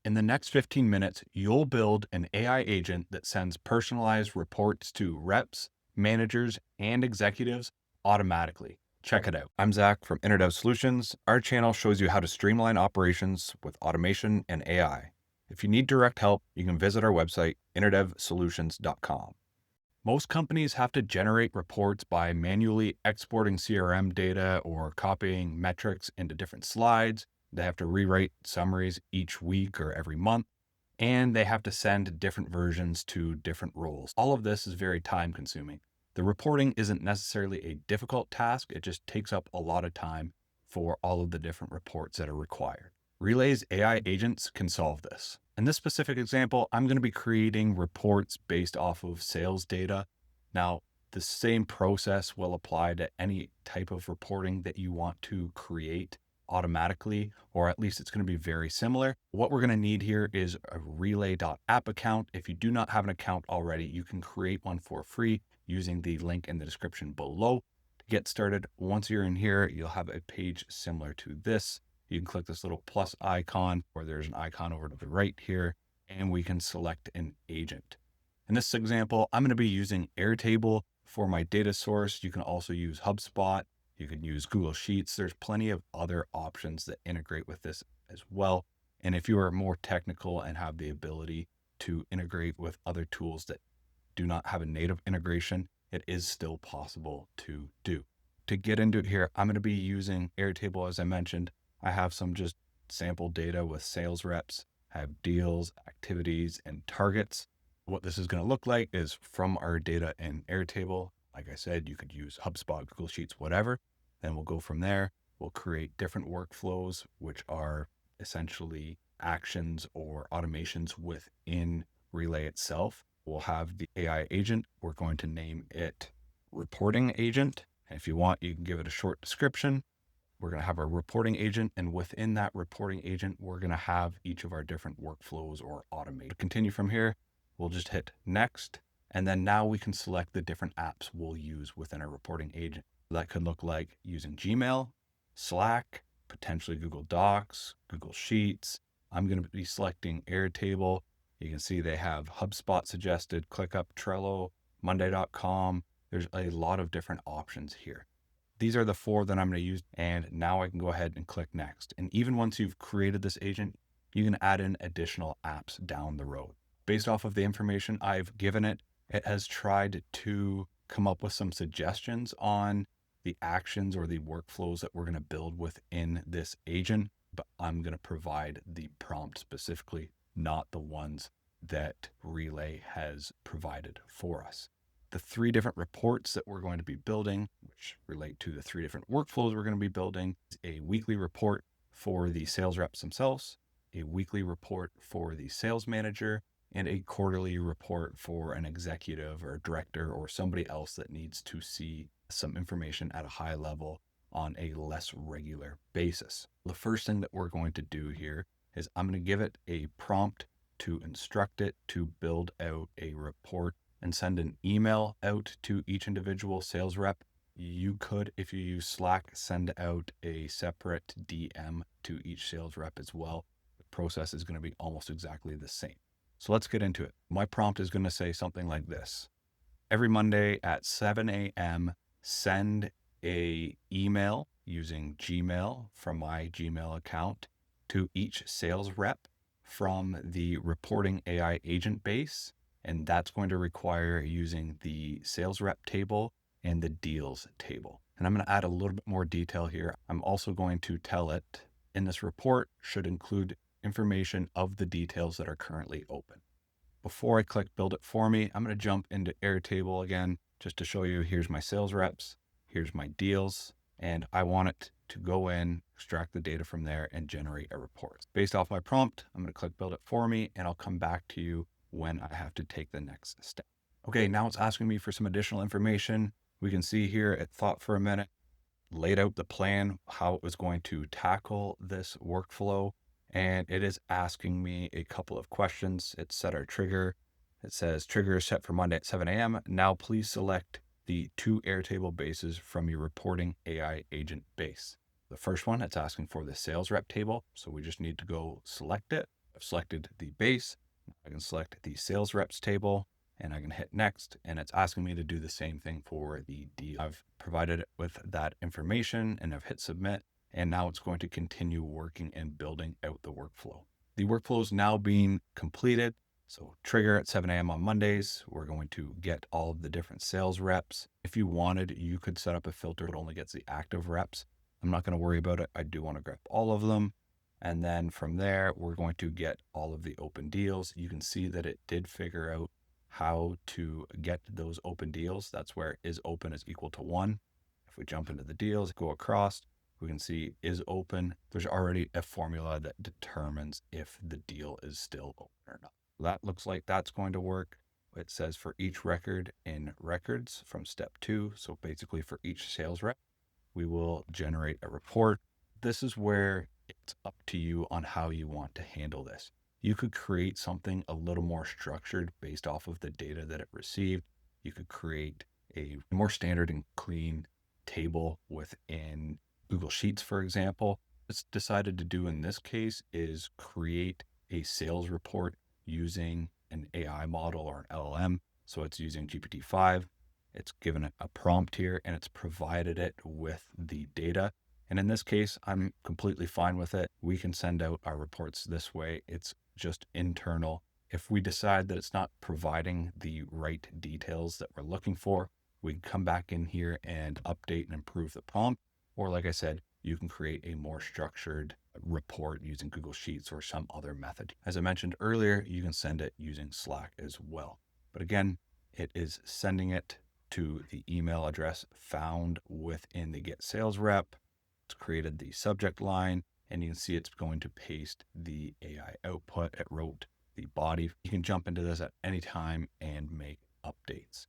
In the next 15 minutes, you'll build an AI agent that sends personalized reports to reps, managers, and executives automatically. Check it out. I'm Zack from InnerDev Solutions. Our channel shows you how to streamline operations with automation and AI. If you need direct help, you can visit our website, innerdevsolutions.com. Most companies have to generate reports by manually exporting CRM data or copying metrics into different slides. They have to rewrite summaries each week or every month, and they have to send different versions to different roles. All of this is very time consuming. The reporting isn't necessarily a difficult task. It just takes up a lot of time for all of the different reports that are required. Relay's AI agents can solve this. In this specific example, I'm going to be creating reports based off of sales data. Now, the same process will apply to any type of reporting that you want to create automatically, or at least it's going to be very similar. What we're going to need here is a relay.app account. If you do not have an account already, you can create one for free using the link in the description below. To get started, once you're in here, you'll have a page similar to this. You can click this little plus icon, or there's an icon over to the right here, and we can select an agent. In this example, I'm going to be using Airtable for my data source. You can also use HubSpot. You can use Google Sheets. There's plenty of other options that integrate with this as well. And if you are more technical and have the ability to integrate with other tools that do not have a native integration, it is still possible to do. To get into it here, I'm going to be using Airtable, as I mentioned. I have some just sample data with sales reps, I have deals, activities, and targets. What this is going to look like is from our data in Airtable. Like I said, you could use HubSpot, Google Sheets, whatever. Then we'll go from there. We'll create different workflows, which are essentially actions or automations within Relay itself. We'll have the AI agent. We're going to name it reporting agent. And if you want, you can give it a short description. We're going to have our reporting agent, and within that reporting agent, we're going to have each of our different workflows or automate. To continue from here, we'll just hit next, and then now we can select the different apps we'll use within our reporting agent. That could look like using Gmail, Slack, potentially Google Docs, Google Sheets. I'm going to be selecting Airtable. You can see they have HubSpot suggested, ClickUp, Trello, Monday.com. There's a lot of different options here. These are the 4 that I'm going to use, and now I can go ahead and click next. And even once you've created this agent, you can add in additional apps down the road. Based off of the information I've given it, it has tried to come up with some suggestions on the actions or the workflows that we're going to build within this agent, but I'm going to provide the prompt specifically, not the ones that Relay has provided for us. The 3 different reports that we're going to be building, which relate to the 3 different workflows we're going to be building, is a weekly report for the sales reps themselves, a weekly report for the sales manager, and a quarterly report for an executive or a director or somebody else that needs to see some information at a high level on a less regular basis. The first thing that we're going to do here is I'm going to give it a prompt to instruct it to build out a report and send an email out to each individual sales rep. You could, if you use Slack, send out a separate DM to each sales rep as well. The process is going to be almost exactly the same. So let's get into it. My prompt is going to say something like this. Every Monday at 7 a.m., send a email using Gmail from my Gmail account to each sales rep from the reporting AI agent base. And that's going to require using the sales rep table and the deals table. And I'm going to add a little bit more detail here. I'm also going to tell it in this report should include information of the details that are currently open. Before I click build it for me, I'm going to jump into Airtable again, just to show you, here's my sales reps, here's my deals, and I want it to go in, extract the data from there, and generate a report. Based off my prompt, I'm going to click build it for me, and I'll come back to you when I have to take the next step. Okay, now it's asking me for some additional information. We can see here it thought for a minute, laid out the plan, how it was going to tackle this workflow, and it is asking me a couple of questions. It set our trigger. It says trigger is set for Monday at 7 a.m. Now please select the 2 Airtable bases from your reporting AI agent base. The first one, it's asking for the sales rep table. So we just need to go select it. I've selected the base. I can select the sales reps table and I can hit next, and it's asking me to do the same thing for the deal. I've provided it with that information and I've hit submit, and now it's going to continue working and building out the workflow. The workflow is now being completed. So trigger at 7 a.m. on Mondays, we're going to get all of the different sales reps. If you wanted, you could set up a filter that only gets the active reps. I'm not going to worry about it. I do want to grab all of them. And then from there, we're going to get all of the open deals. You can see that it did figure out how to get those open deals. That's where is open is equal to 1. If we jump into the deals, go across, we can see is open. There's already a formula that determines if the deal is still open or not. That looks like that's going to work. It says for each record in records from step 2. So basically for each sales rep, we will generate a report. This is where it's up to you on how you want to handle this. You could create something a little more structured based off of the data that it received. You could create a more standard and clean table within Google Sheets, for example. What's decided to do in this case is create a sales report using an AI model or an LLM. So it's using GPT-5. It's given it a prompt here and it's provided it with the data. And in this case, I'm completely fine with it. We can send out our reports this way. It's just internal. If we decide that it's not providing the right details that we're looking for, we can come back in here and update and improve the prompt. Or like I said, you can create a more structured report using Google Sheets or some other method. As I mentioned earlier, you can send it using Slack as well. But again, it is sending it to the email address found within the Get Sales Rep. It's created the subject line, and you can see it's going to paste the AI output. It wrote the body. You can jump into this at any time and make updates.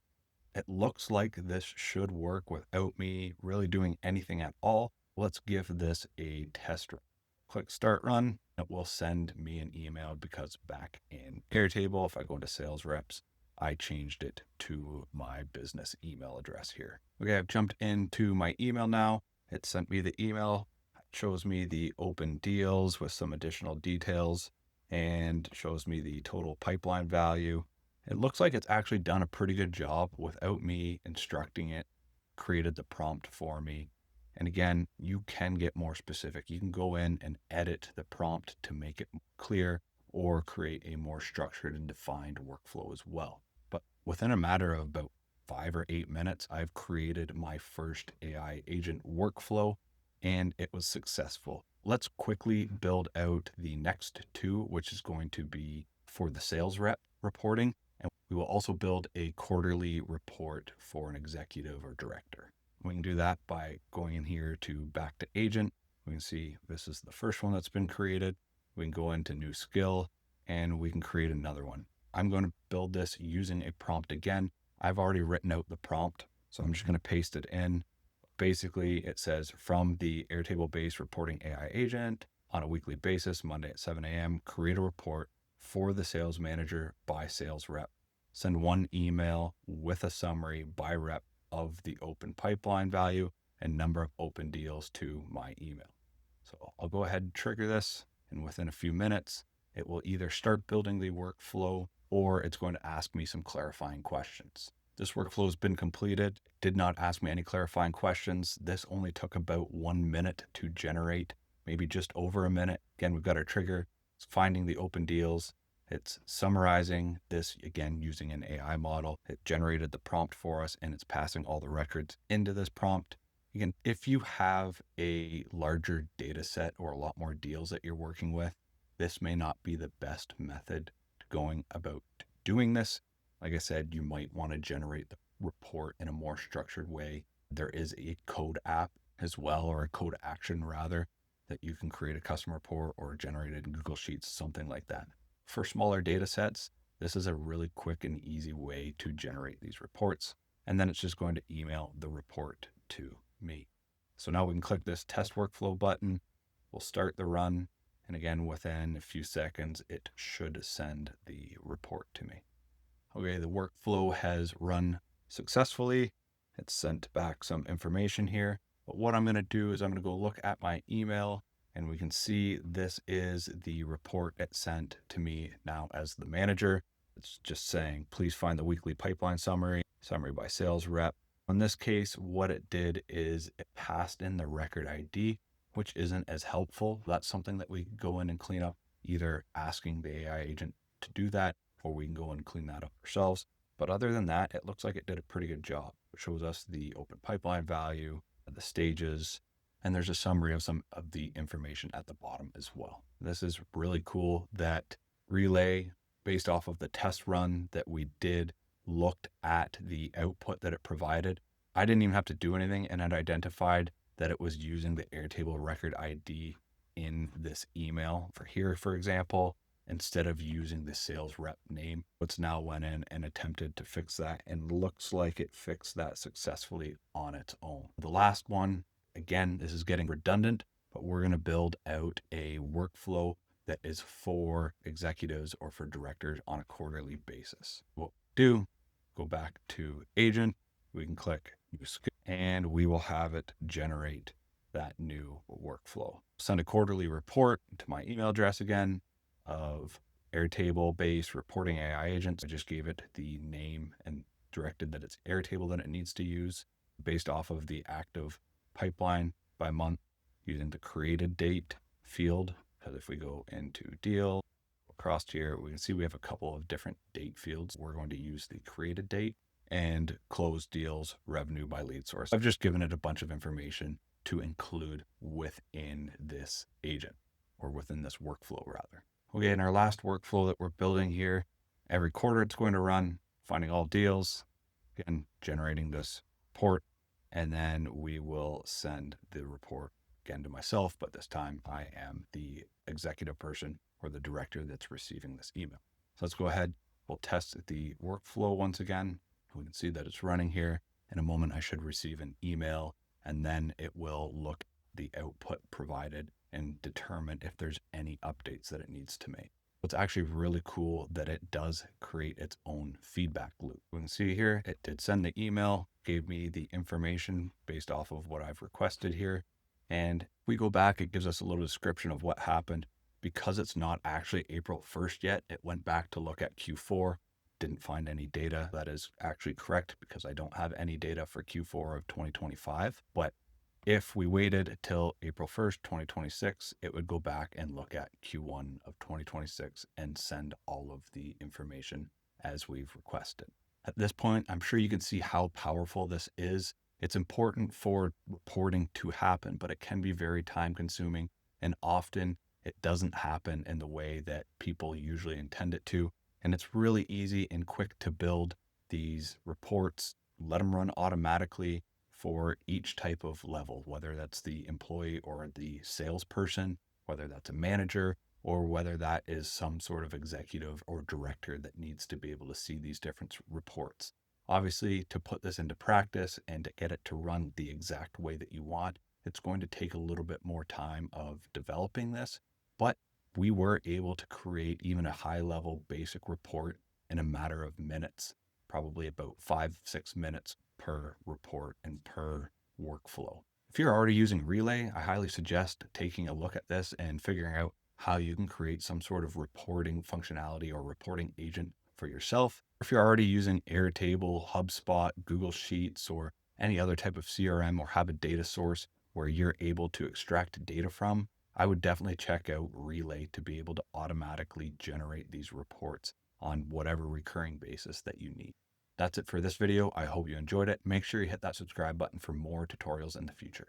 It looks like this should work without me really doing anything at all. Let's give this a test run. Click start run. It will send me an email because back in Airtable, if I go into sales reps, I changed it to my business email address here. Okay, I've jumped into my email now. It sent me the email, shows me the open deals with some additional details, and shows me the total pipeline value. It looks like it's actually done a pretty good job without me instructing it, created the prompt for me. And again, you can get more specific. You can go in and edit the prompt to make it clear or create a more structured and defined workflow as well. But within a matter of about 5 or 8 minutes, I've created my first AI agent workflow and it was successful. Let's quickly build out the next 2, which is going to be for the sales rep reporting. And we will also build a quarterly report for an executive or director. We can do that by going in here to back to agent. We can see this is the first one that's been created. We can go into new skill and we can create another one. I'm going to build this using a prompt again. I've already written out the prompt, so I'm just going to paste it in. Basically, it says from the Airtable based reporting AI agent on a weekly basis, Monday at 7 a.m., create a report for the sales manager by sales rep. Send one email with a summary by rep of the open pipeline value and number of open deals to my email. So I'll go ahead and trigger this, and within a few minutes, it will either start building the workflow or it's going to ask me some clarifying questions. This workflow has been completed. It did not ask me any clarifying questions. This only took about 1 minute to generate, maybe just over a minute. Again, we've got our trigger. It's finding the open deals. It's summarizing this, again, using an AI model. It generated the prompt for us, and it's passing all the records into this prompt. Again, if you have a larger data set or a lot more deals that you're working with, this may not be the best method to going about doing this. Like I said, you might want to generate the report in a more structured way. There is a code app as well, or a code action rather, that you can create a custom report or generate it in Google Sheets, something like that. For smaller data sets, this is a really quick and easy way to generate these reports. And then it's just going to email the report to me. So now we can click this test workflow button. We'll start the run. And again, within a few seconds, it should send the report to me. Okay, the workflow has run successfully. It's sent back some information here. But what I'm going to do is I'm going to go look at my email And we can see this is the report it sent to me now as the manager. It's just saying, please find the weekly pipeline summary by sales rep. In this case, what it did is it passed in the record ID, which isn't as helpful. That's something that we can go in and clean up, either asking the AI agent to do that, or we can go and clean that up ourselves. But other than that, it looks like it did a pretty good job. It shows us the open pipeline value, the stages, and there's a summary of some of the information at the bottom as well. This is really cool that Relay, based off of the test run that we did, looked at the output that it provided. I didn't even have to do anything, and it identified that it was using the Airtable record ID in this email. For here, for example, instead of using the sales rep name, it's now went in and attempted to fix that, and looks like it fixed that successfully on its own. The last one, again, this is getting redundant, but we're going to build out a workflow that is for executives or for directors on a quarterly basis. What we do, go back to agent, we can click new script, and we will have it generate that new workflow. Send a quarterly report to my email address again of Airtable based reporting AI agents. I just gave it the name and directed that it's Airtable that it needs to use based off of the active pipeline by month using the created date field. Because if we go into deal across here, we can see we have a couple of different date fields. We're going to use the created date and closed deals revenue by lead source. I've just given it a bunch of information to include within this agent, or within this workflow rather. Okay, in our last workflow that we're building here, every quarter it's going to run, finding all deals, again, generating this report, and then we will send the report again to myself, but this time I am the executive person or the director that's receiving this email. So let's go ahead, we'll test the workflow once again. We can see that it's running here. In a moment, I should receive an email, and then it will look at the output provided and determine if there's any updates that it needs to make. It's actually really cool that it does create its own feedback loop. We can see here, it did send the email, gave me the information based off of what I've requested here. And if we go back, it gives us a little description of what happened. Because it's not actually April 1st yet, it went back to look at Q4, didn't find any data. That is actually correct because I don't have any data for Q4 of 2025. But if we waited till April 1st, 2026, it would go back and look at Q1 of 2026 and send all of the information as we've requested. At this point, I'm sure you can see how powerful this is. It's important for reporting to happen, but it can be very time consuming, and often it doesn't happen in the way that people usually intend it to. And it's really easy and quick to build these reports, let them run automatically for each type of level, whether that's the employee or the salesperson, whether that's a manager, or whether that is some sort of executive or director that needs to be able to see these different reports. Obviously, to put this into practice and to get it to run the exact way that you want, it's going to take a little bit more time of developing this, but we were able to create even a high level basic report in a matter of minutes, probably about 5-6 minutes per report and per workflow. If you're already using Relay, I highly suggest taking a look at this and figuring out how you can create some sort of reporting functionality or reporting agent for yourself. If you're already using Airtable, HubSpot, Google Sheets, or any other type of CRM, or have a data source where you're able to extract data from, I would definitely check out Relay to be able to automatically generate these reports on whatever recurring basis that you need. That's it for this video. I hope you enjoyed it. Make sure you hit that subscribe button for more tutorials in the future.